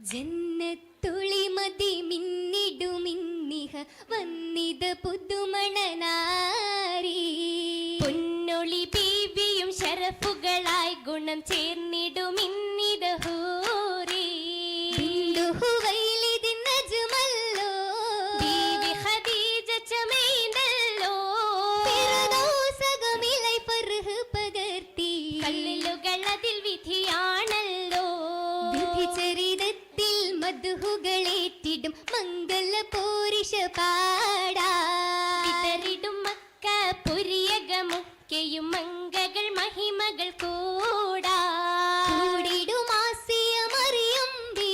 ജന്നത്തുളി മതി മിന്നിടുമിന്നിഹ വന്നിത പുതുമണനാരി പൊന്നൊളി ബീവിയും ശരഫുകളായി ഗുണം ചേർന്നിടുമിന്നിത ഹൂറി ബിന്ദുഹുവൈലിദിൻ നജ്മല്ലോ ബീവി ഖദീജ ചമൈന്തല്ലോ ഫിർദൗസകമിലൈ ഫർഹ് പകർത്തി കല്ലുകൾ അതിൽ വിധിയാണല്ലോ വിധിചരിതത്തിൽ മധുഹുകളേറ്റിടും മംഗള പോരിഷ പാടാ വിതറിടും മക്ക പുരിയകമൊക്കെയും മംഗകൾ മഹിമകൾ കൂടാ കൂടിടും ആസിയ മറിയം ബീ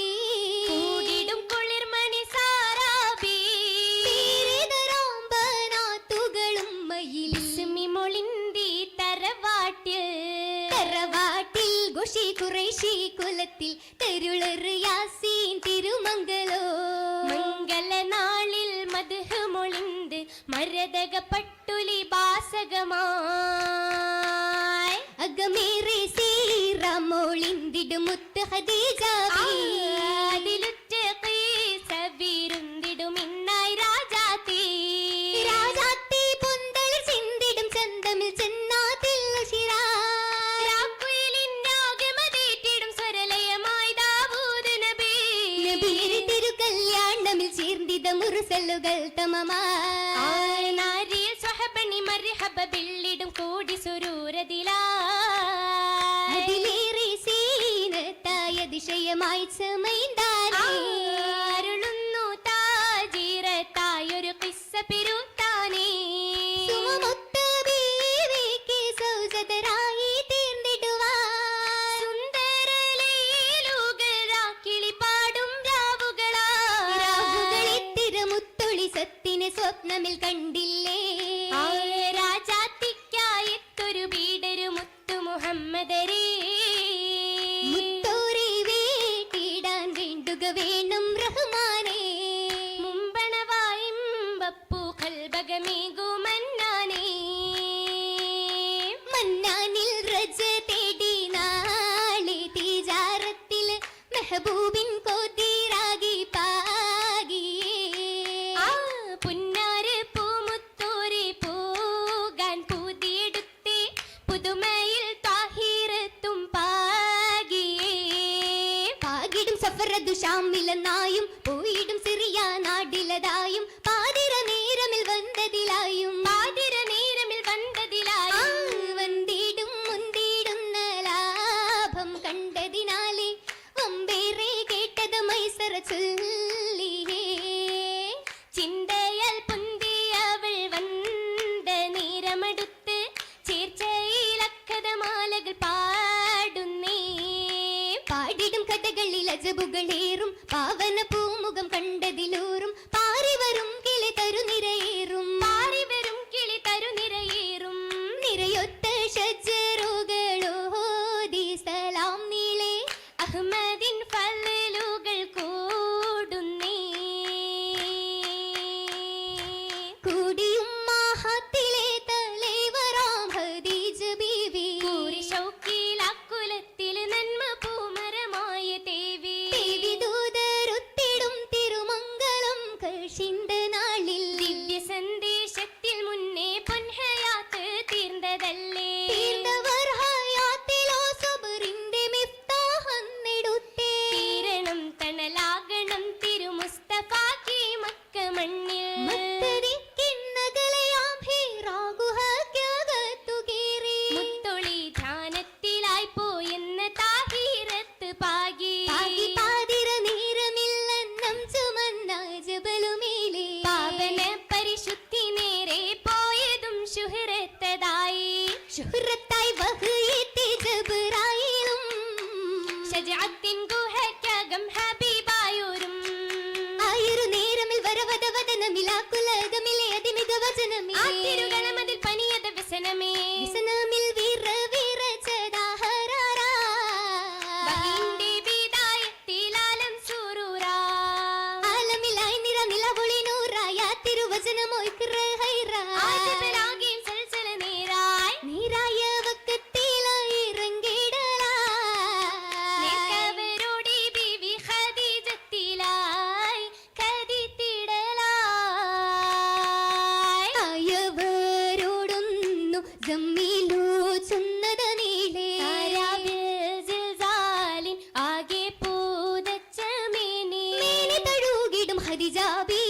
കൂടിടും കുളിർമണി സാറാബി പീരിതരാമ്പനാത്തുകളും മയിലിൽ ഇസ്മി മൊളിന്തി തറവാട്ടിൽ ഖുഷി ഖുറൈശി കുലത്തിൽ തരുളർ യാസീൻ തിരുമംഗലോ മംഗല നാളിൽ മദ്ഹ് മൊളിന്ത് മരതക പട്ടുലി ബാസകമായി അകമേറെ സീറമോളിന്തിടും മുത്ത് ഖദീജ അതിലുറ്റ ഖീസവിരുന്തിടും ഇന്നായി രാജാത്തി രാജാത്തി പൊന്തളിൽ ചിന്തിടും ചന്തമിൽ ചെന്നാത്തിൽ ശിരാ രാക്കുയിലിന്നാകമതേറ്റിടും സ്വരലയമായി ദാവൂദ് നബി നബിയുടെ തിരുകല്യാണമിൽ ചേർന്നിത മുർസലുകൾ തമമായി നാരിയിൽ സ്വഹബണി മർഹബ ബില്ലിടും കൂടി സുരൂരതിലാ അതിലേറെ സീനത്തായ അതിശയമായി ചമൈന്താനേ അരുളുന്നു താജീറത്തായൊരു ഖിസ്സ പിരുത്താനേ സുമമൊത്ത ബീവിക്ക് സൗജതരായി തീർന്നിടുവാൻ സുന്ദരലീലുകളാ കിളിപാടും രാവുകളിത്തിരമുത്തൊളി സത്തിനെ സ്വപ്നമിൽ കണ്ടില്ലേ രാജാത്തിക്കായെത്തൊരു ബീഡരു മുത്തു മുഹമ്മദരേ മുത്തോരെ വേട്ടിടാൻ വേണ്ടുക വേണം റഹ്മാനേ മുമ്പണവായിമ്പപ്പൂ കൽബകമേകു മന്നാനേ മന്നാനിൽ റജ തേടി നാളെ തീജാറത്തിൽ മെഹബൂബിൻ കോതിരാകി പാകിയേ പുന്നാര് പൂമുത്തോരെ പോകാൻ പുതിയെടുത്തേ പുതുമയിൽ താഹിറത്തും പാകിയേ പാകിടും സഫറദു ഷാമിലെന്നായും പോയിടും സിറിയ നാടിലതായും പാതിര നേരമിൽ വന്നതിലായും പാതിര നേരമിൽ വന്നതിലായി വന്തിടും മുന്തിടുന്ന ലാഭം കണ്ടതിനാലേ വമ്പേറെ കേട്ടത് മൈസറ ചൊല്ലിയേ ചിന്തയാൽ പൊന്തിയവൾ വந்த നേരമെടുത്ത് ചേർച്ചയിലക്കഥമാലകൾ പാടുന്നേ പാടിടും കഥകളിൽ അജബുകളേറും പാവന പൂമുഖം കണ്ടതിലൂറും പാറിവരും കിളി തരുനിരയേറും പാറിവരും കിളി തരുനിരയേറും നിരയൊത്ത ഷജ്ജറുകളോതി സലാം നീളെ അഹ്മദിൻ ഫലലുകൾ കൂടുന്നേ കൂടിയും മാഹത്തിലെ തലൈവറാം ഖദീജ ബീവി കൂരി ഷൗക്കിലാക്കുലത്തിൽ നന്മ പൂമരമായ ദേവി ദേവി ദൂതരുത്തിടും തിരുമംഗളം കഷിന്ത നാളിൽ ദിവ്യ സന്ദേശത്തിൽ മുന്നേ പൊൻഹയാത്ത് തീർന്നതല്ലേ തീർന്നവർ ഹയാത്തിലോ സബറിന്റെ മിഫ്താഹെന്നെടുത്തേ തീരണം തണലാകണം തിരുമുസ്തഫാക്കി മക്ക മണ്ണിൽ മത്തരിക്കിന്നകലയാം ഹീറാഗുഹയ്ക്കകത്തു കേറി മുത്തൊളി ധ്യാനത്തിലായി പോയെന്ന താഹീറത്ത് പാകി പാതിര നേരമില്ലെന്നം ചുമന്ന ജബലുമേലേ പാവന പരിശുദ്ധി നേരെ പോയതും ശുഹ്റത്തതായി ശുഹ്റത്തായി വഹ്യെത്തി ജബ്രായിലും ഷജഅത്തിൻ ഗുഹയ്ക്കകം ഹബീബായോരും ആയൊരു നേരമിൽ വരവത വദനമിലാക്കുലകമിലെ അതിമിക വചനമേ ആ തിരുഗണമതിൽ പനിയത വ്യസനമേ വിസനമിൽ വീറ വീറ ചദാഹരാരാ ബഹിന്റെ ബിദായത്തിലാലം സുറൂറാ ആലമിലായി നിറ നിലവൊളി നൂറായ തിരുവചനമോയ്ക്ക് ഹൈറാ ആജബലാകീം സൽസല നേരായി നീരായ വക്കത്തിലായി ഇറങ്ങിടലാ നേർക്കവരോടി ബീവി ഖദീജ ജമ്മീലു ചുന്നത നീളേ ആരാബിൽ സിൽസാലിൻ ആകെ പൂതച്ച മേനി തഴുകിടും ഹരിജാബി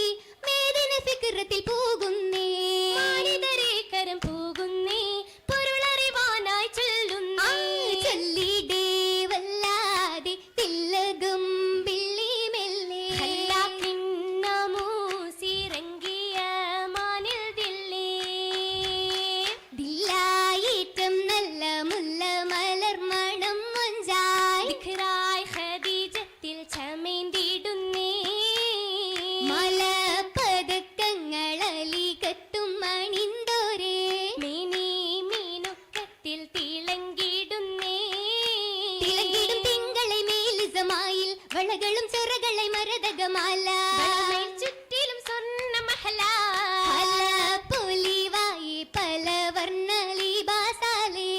മേദിന ഫിക്രത്തിൽ പോകുന്നേ മാനിതരെ കരം പോകുന്നേ പൊരുളറിവാനായി ചൊല്ലുന്നേ ചൊല്ലിടേ വല്ലാതെ തില്ലകം പിള്ളി മെല്ലെ ഹല്ലാക്കിൻ നാമൂസിറങ്ങിയ മാനിൽ ദില്ലേ ദില്ലായേറ്റം നല്ല മുല്ല മലർ മണം മൊഞ്ചായി ദിഖ്റായ് ഖദീജത്തിൽ ചമേന്തിടുന്നേ മലപതക്കങ്ങളലി കത്തും മണിന്തോരേ മേനി മീനുക്കത്തിൽ തിളങ്ങിടുന്നേ തിളങ്ങിടും തിങ്കളെ മേലിസമായിൽ വളകളും ചൊറകളെ മരതകമാല വളമേൽ ചുറ്റിലും സ്വർണ്ണ മഹല പൊലിവായി പല വർണ്ണ ലിബാസാലേ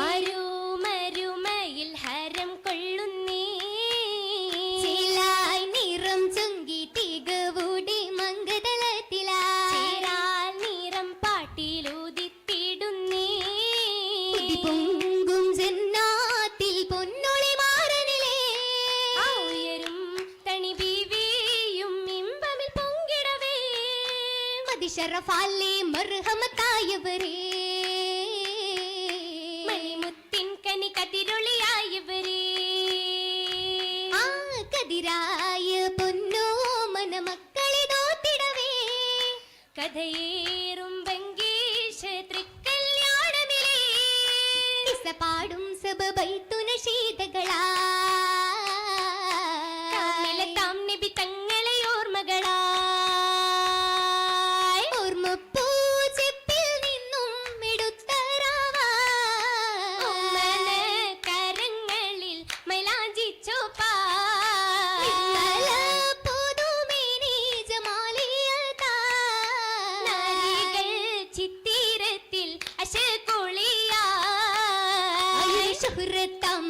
ആരുമരുമയിൽ ഹരം കൊള്ളുന്നേ ചിലായി നിറം ചുങ്കി തികവൂടി മംഗതലത്തിലായി ചേരാൽ നിറം പാട്ടിലൂതിത്തിടുന്നേ പൊങ്കും ജന്നാത്തിൽ പൊന്നൊളി മാറനിലേ ആ ഉയരും തണി ബീവിയും ഇമ്പമിൽ പൊങ്കിടവേ മതിശറഫാലേ മർഹമത്തായവരേ മണിമുത്തിൻ കനി കതിരൊളിയായവരേ ആ കതിരായ പൊന്നോ മനമക്കളെ നോത്തിടവേ കഥയേറും ബംഗീഷ തൃക്കല്യാണമിലേ കിസ്സ പാടും സബബൈത്തുന ശീതകളാ കാമിലത്താം നബി തങ്ങളെ ഓർമ്മകളായി ഓർമ്മപ്പൂച്ചെപ്പിൽ നിന്നും ഓമന കരങ്ങളിൽ മൈലാഞ്ചി ചോപ്പാ നാരികൾ ചിത്തിരത്തിൽ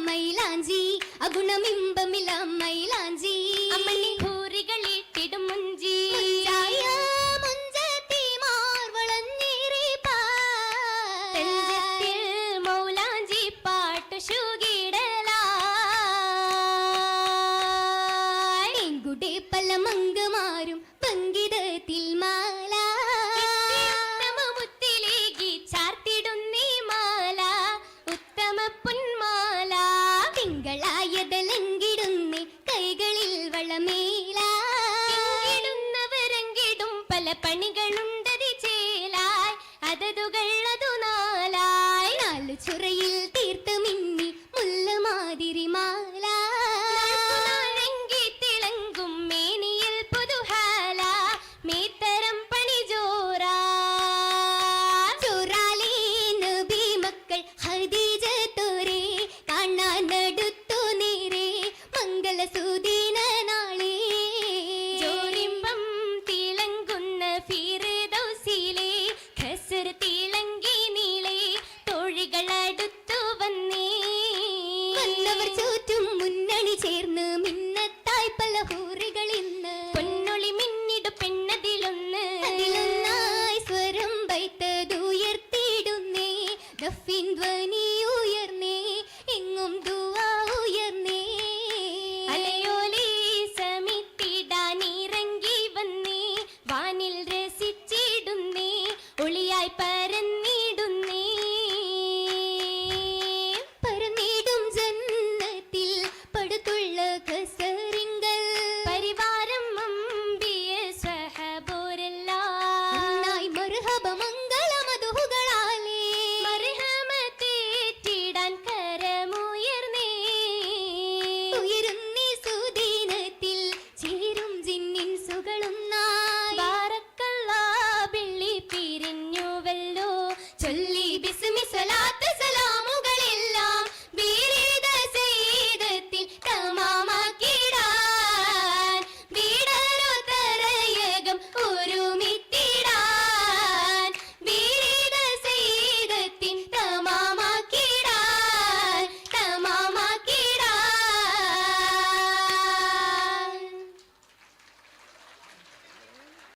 മൈലാഞ്ചി അഗുണമിമ്പമില മൈലാഞ്ചി അമ്മണി ഭൂരികളിട്ടിടും മുഞ്ചി തഞ്ചത്തിൽ മൗലാഞ്ചി പാട്ടു ശുകിടലായി ഗുഡേ പല മംഗമാരും പങ്കിതത്തിൽ മാല ഉത്തമമുത്തിലേകി ചാർത്തിടുന്നീ മാല ഉത്തമ പൊന്മാല തിങ്കളായതലങ്കിടുന്നേ കൈകളിൽ വളമേല ഇടുന്നവരെങ്കിടും പല പണികളുണ്ടതി ചേലായി അതതുകൾ അതു നാലായി നാലു ചുറയിൽ തീർത്ത് മിന്നി മുല്ലമാതിരി മാല നാളെങ്കി തിളങ്ങും മേനിയിൽ പുതുഹാല മേത്തരം പണി ജോറാ ചോറാലേ നബി മക്കൾ ഖദീജത്തോരേ കാണാനടുത്തു നേരെ മംഗളസൂദിന നാളേ ജോറിമ്പം തിളങ്ങുന്ന ഫിർദൗസിലെ ഖസർ തിളങ്ങി നീളെ തോഴികളടുത്തു വന്നേ വന്നവർ ചുറ്റും മുന്നണി ചേർന്ന് മിന്നത്തായി പല ഹൂറികൾ ഇന്ന് പൊന്നൊളി മിന്നിടു പെണ്ണതിലൊന്ന് അതിലൊന്നായി സ്വരം വൈത്തതുയർത്തിയിടുന്നേ ദഫിൻ ധ്വനി ഉയർന്നേ എങ്ങും ദുആ ഉയർന്നേ അലയോലി സമിത്തിടാനിറങ്ങി വന്നേ വാനിൽ രസിച്ചിടുന്നേ ഒളിയായി